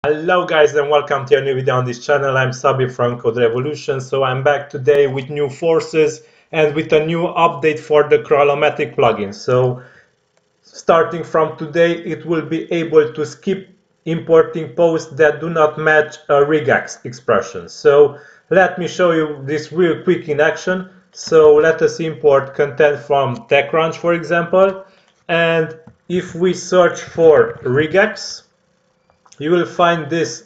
Hello guys and welcome to a new video on this channel. I'm Szabi from CodeRevolution. So I'm back today with new forces and with a new update for the Crawlomatic plugin. So starting from today it will be able to skip importing posts that do not match a regex expression. So let me show you this real quick in action. So let us import content from TechCrunch, for example, and if we search for regex, you will find this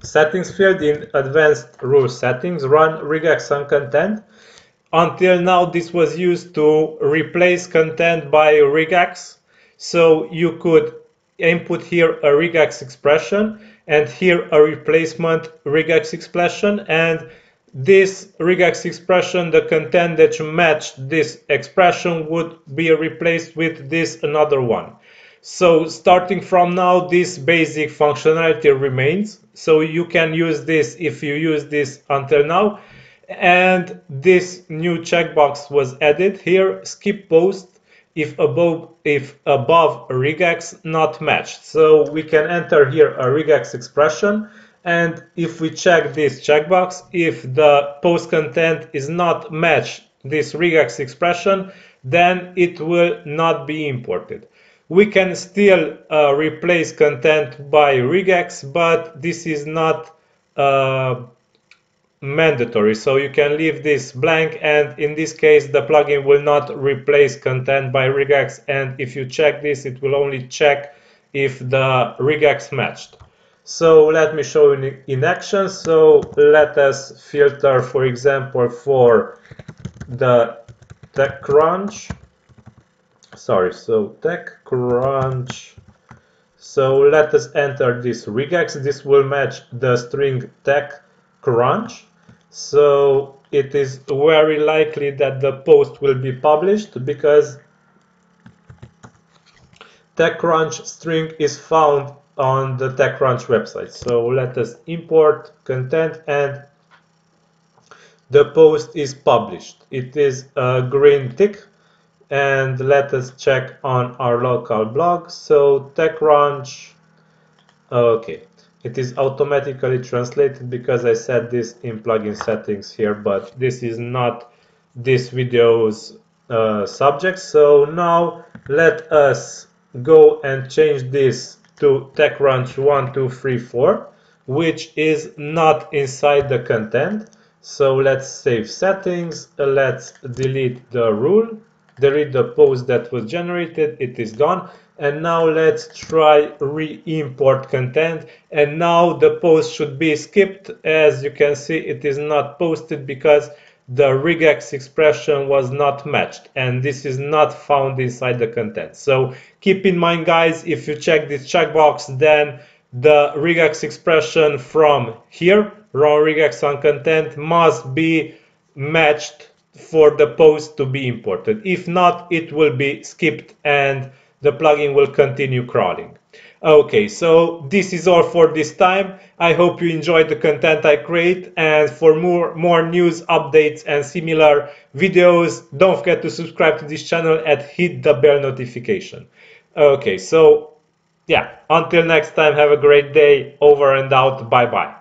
settings field in advanced rule settings, run regex on content. Until now this was used to replace content by regex, so you could input here a regex expression and here a replacement regex expression, and this regex expression, the content that you matched this expression, would be replaced with this another one. So starting from now this basic functionality remains, so you can use this if you use this until now. And this new checkbox was added here, skip post if above regex not matched. So we can enter here a regex expression, and if we check this checkbox, if the post content is not matched this regex expression, then it will not be imported. We can still replace content by regex, but this is not mandatory, so you can leave this blank, and in this case the plugin will not replace content by regex, and if you check this it will only check if the regex matched. So let me show you in action. So let us filter, for example, for the TechCrunch. TechCrunch. So let us enter this regex. This will match the string TechCrunch. So it is very likely that the post will be published because TechCrunch string is found on the TechCrunch website. So let us import content, and the post is published. It is a green tick. And let us check on our local blog. So TechCrunch, okay, it is automatically translated because I set this in plugin settings here, but this is not this video's subject. So now let us go and change this to TechCrunch 1234, which is not inside the content. So let's save settings, let's delete the rule, delete the post that was generated, it is gone. And now let's try re-import content, and now the post should be skipped. As you can see, it is not posted because the regex expression was not matched, and this is not found inside the content. So keep in mind guys, if you check this checkbox, then the regex expression from here, run regex on content, must be matched for the post to be imported. If not, it will be skipped and the plugin will continue crawling. Okay, so this is all for this time. I hope you enjoyed the content I create, and for more news, updates and similar videos, don't forget to subscribe to this channel and hit the bell notification. Okay, so yeah, until next time, have a great day. Over and out. Bye bye.